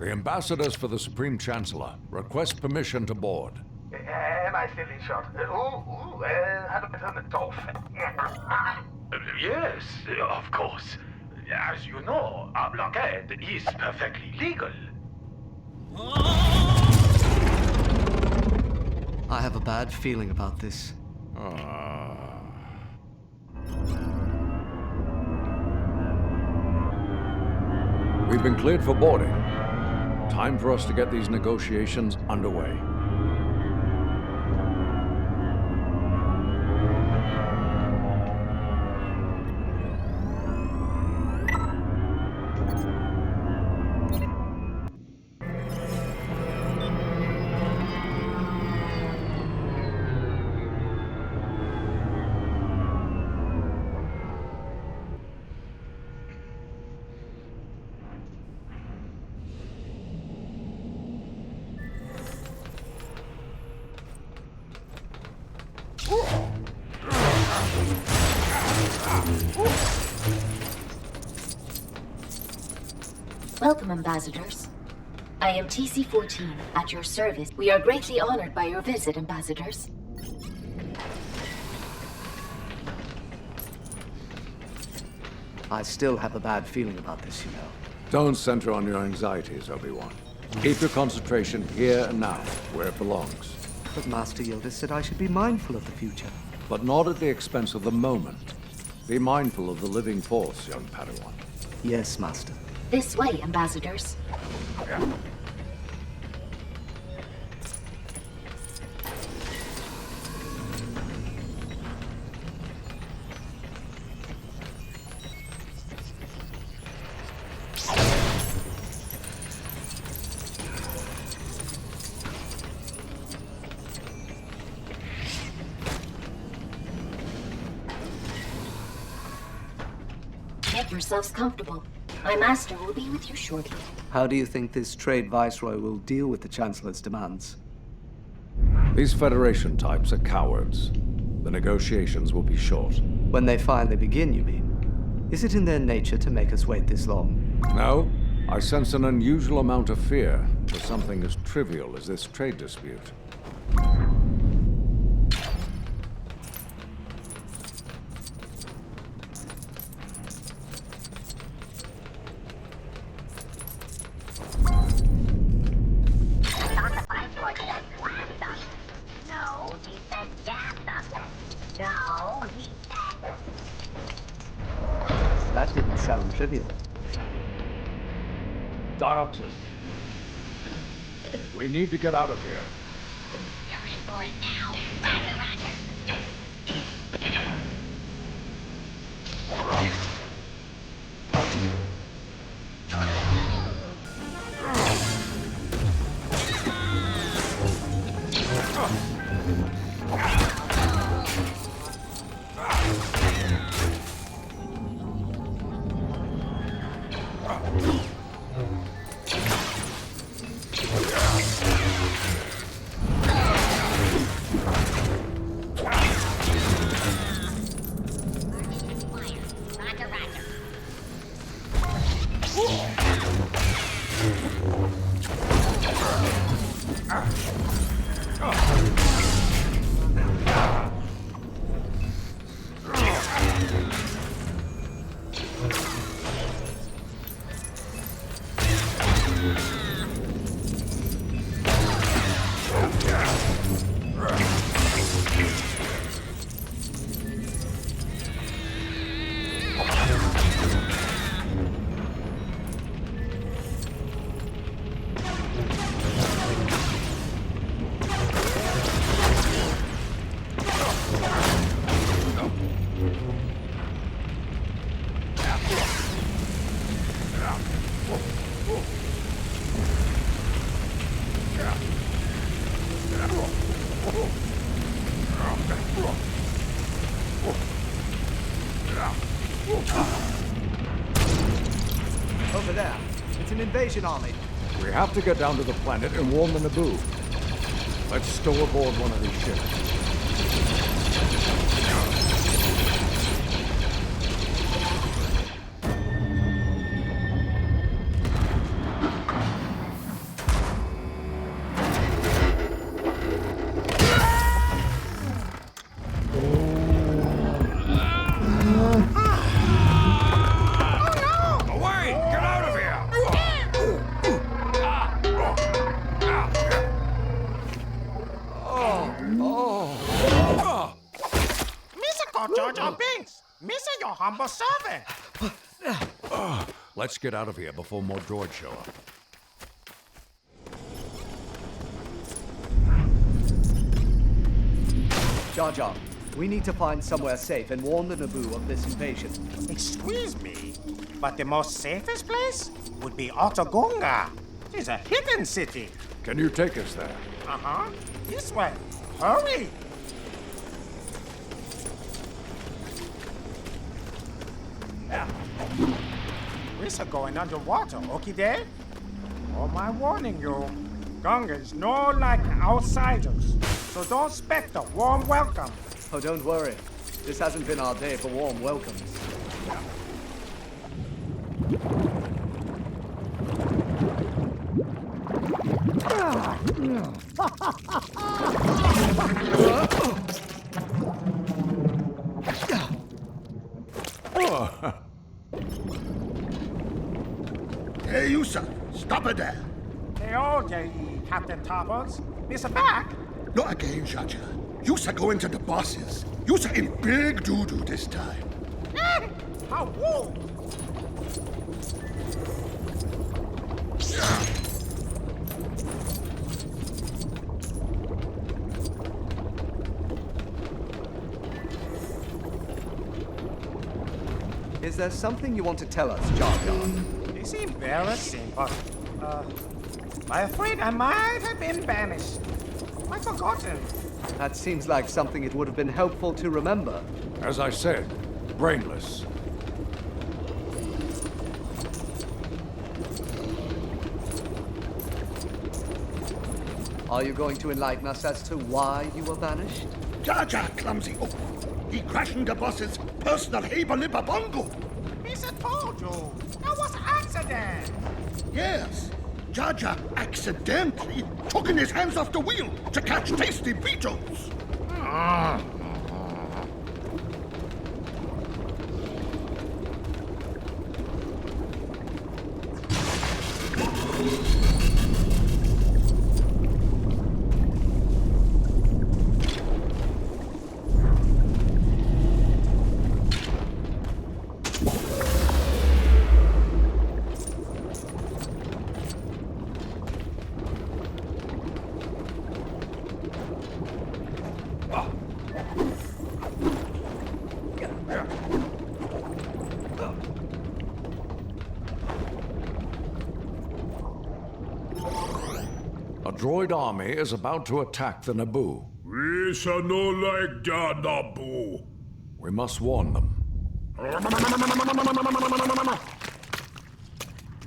The ambassadors for the Supreme Chancellor request permission to board. Am I still in shot? How do I turn it off? Yes, of course. As you know, our blockade is perfectly legal. I have a bad feeling about this. We've been cleared for boarding. Time for us to get these negotiations underway. Welcome, ambassadors. I am TC-14, at your service. We are greatly honored by your visit, ambassadors. I still have a bad feeling about this, you know. Don't center on your anxieties, Obi-Wan. Keep your concentration here and now, where it belongs. But Master Yoda said I should be mindful of the future. But not at the expense of the moment. Be mindful of the living force, young Padawan. Yes, Master. This way, ambassadors. Make yourselves comfortable. My master will be with you shortly. How do you think this trade viceroy will deal with the Chancellor's demands? These Federation types are cowards. The negotiations will be short. When they finally begin, you mean? Is it in their nature to make us wait this long? No, I sense an unusual amount of fear for something as trivial as this trade dispute. That didn't sound trivial. Dioxys. We need to get out of here. Over there. It's an invasion army. We have to get down to the planet and warn the Naboo. Let's stow aboard one of these ships. humble servant. Let's get out of here before more droids show up. Jar Jar, we need to find somewhere safe and warn the Naboo of this invasion. Excuse me, but the most safest place would be Otogunga. It's a hidden city. Can you take us there? Uh-huh. This way. Hurry. We're going underwater, okay? Oh, my warning you. Gunga is no like outsiders, so don't expect a warm welcome. Oh, don't worry. This hasn't been our day for warm welcomes. Hey, you sir, stop it there. Hey, old day, Captain Toppers. Mr. Back? Not again, Jar Jar. You sir going to the bosses. You sir in big doo-doo this time. How woo! Is there something you want to tell us, Jar Jar? It's embarrassing, but, I'm afraid I might have been banished. I've forgotten. That seems like something it would have been helpful to remember. As I said, brainless. Are you going to enlighten us as to why you were banished? Jar Jar clumsy. Oh, he crashing the boss's personal Haber-Lipper bongo. Mr. told you. That was accident. Yes, Jar Jar accidentally took in his hands off the wheel to catch tasty beetles. A droid army is about to attack the Naboo. We shall no like the Naboo. We must warn them.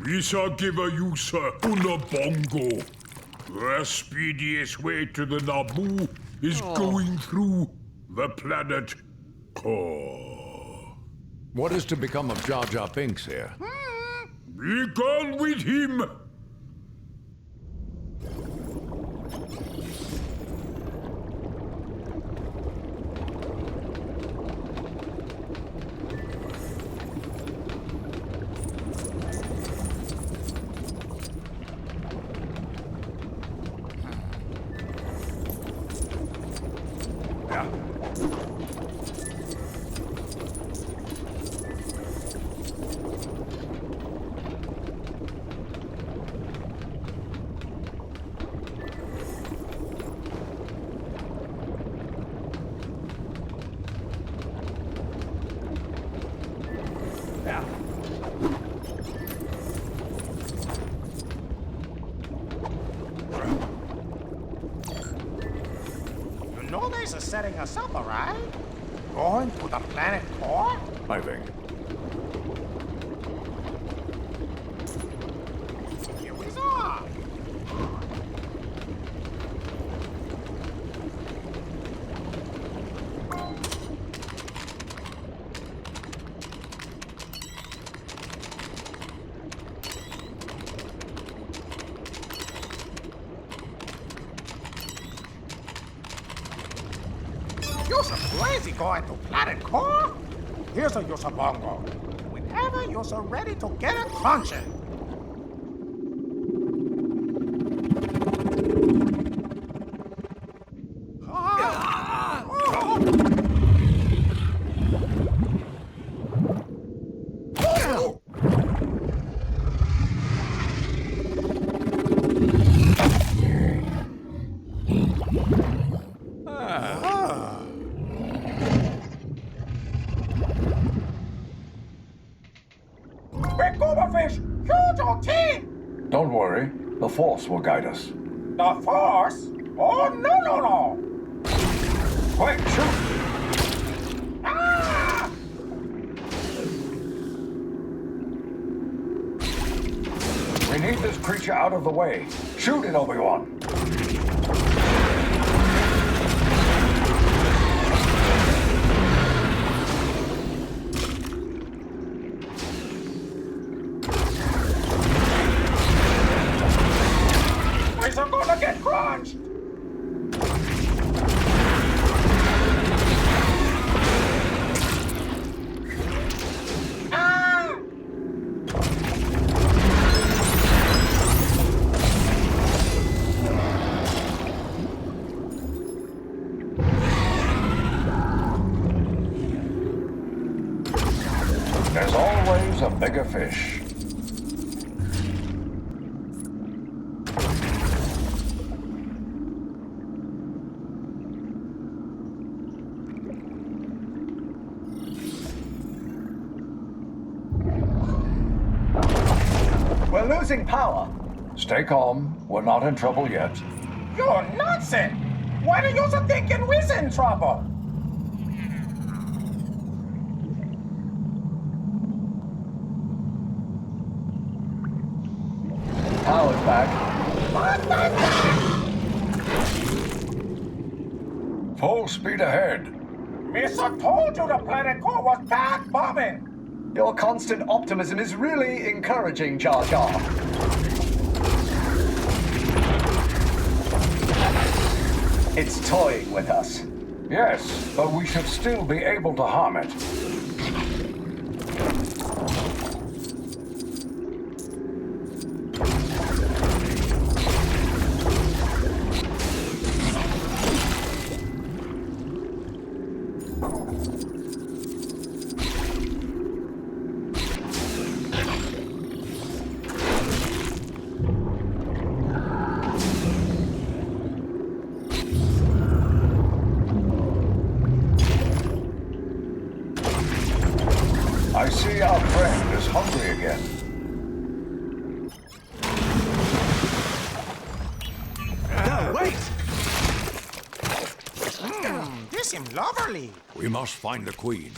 We shall give a user una bongo. The speediest way to the Naboo is going through the planet core. What is to become of Jar Jar Binks here? Be gone with him! You know they're setting us up, all right? Going to the planet core? I think. Here we are. You're so crazy going to planet core? Here's a user bongo. Whenever you're so ready to get it crunching. The Force will guide us. The Force? Oh, no, no, no! Quick, shoot! Ah! We need this creature out of the way. Shoot it, Obi-Wan. We're gonna get crunched! Ah! There's always a bigger fish. We're losing power. Stay calm. We're not in trouble yet. You're nonsense! Why do you thinking we're in trouble? Power's back. Full speed ahead. Missa told you the planet core was back bombing! Your constant optimism is really encouraging, Jar Jar. It's toying with us. Yes, but we should still be able to harm it. I see our friend is hungry again. No, wait! This seems lovely. We must find the Queen.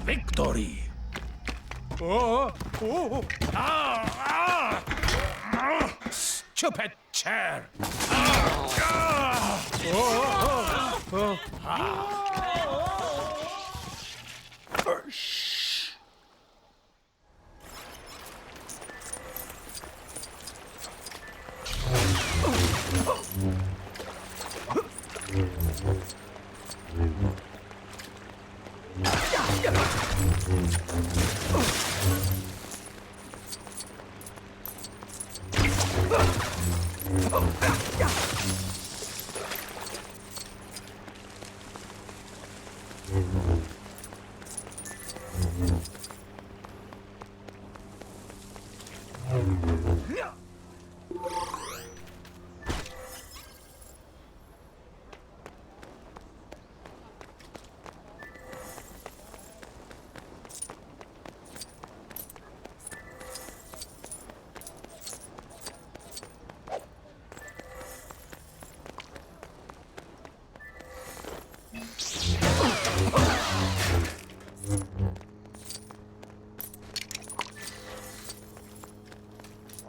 Victory! Stupid chair!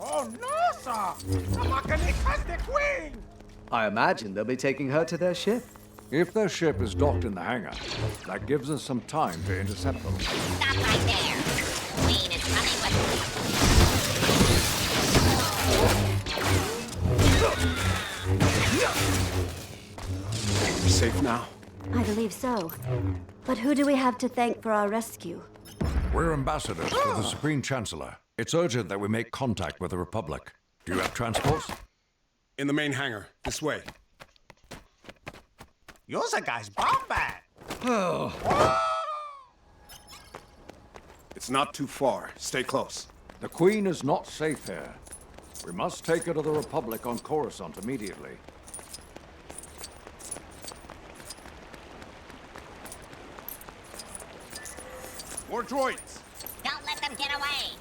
Oh no, sir! The mechanic has the Queen! I imagine they'll be taking her to their ship. If their ship is docked in the hangar, that gives us some time to intercept them. Stop right there. Queen is running with Safe now? I believe so. But who do we have to thank for our rescue? We're ambassadors to the Supreme Chancellor. It's urgent that we make contact with the Republic. Do you have transports? In the main hangar. This way. You're the guy's bomb bat! It's not too far. Stay close. The Queen is not safe here. We must take her to the Republic on Coruscant immediately. More droids! Don't way!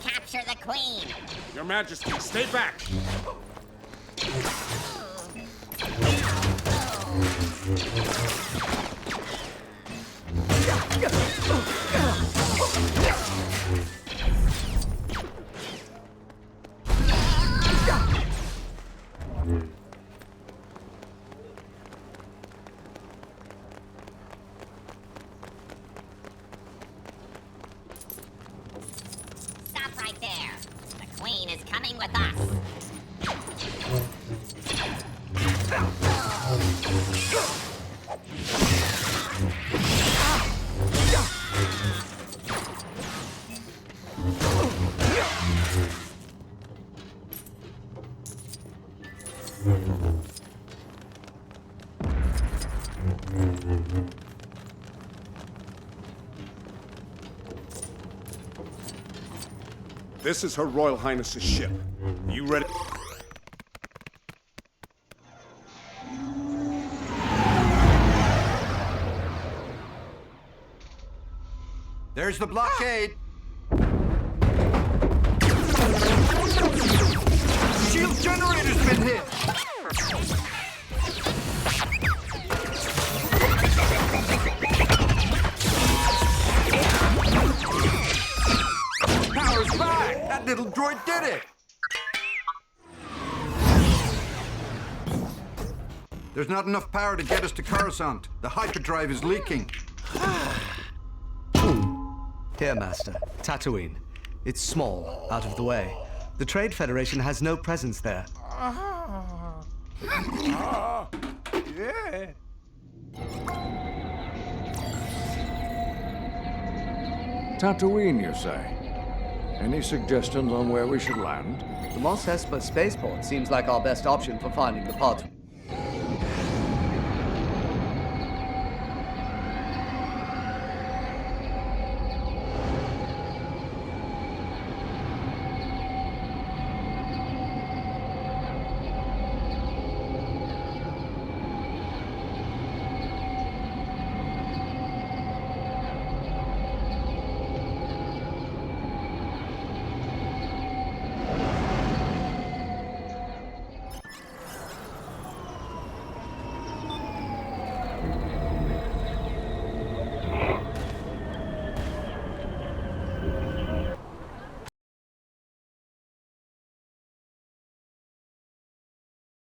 Capture the Queen! Your Majesty, stay back! Stop right there! The Queen is coming with us! This is Her Royal Highness's ship. You ready? There's the blockade. Shield generator's been hit. Power's back. That little droid did it. There's not enough power to get us to Coruscant. The hyperdrive is leaking. Here, Master. Tatooine. It's small, out of the way. The Trade Federation has no presence there. Yeah. Tatooine, you say? Any suggestions on where we should land? The Mos Espa spaceport seems like our best option for finding the pod.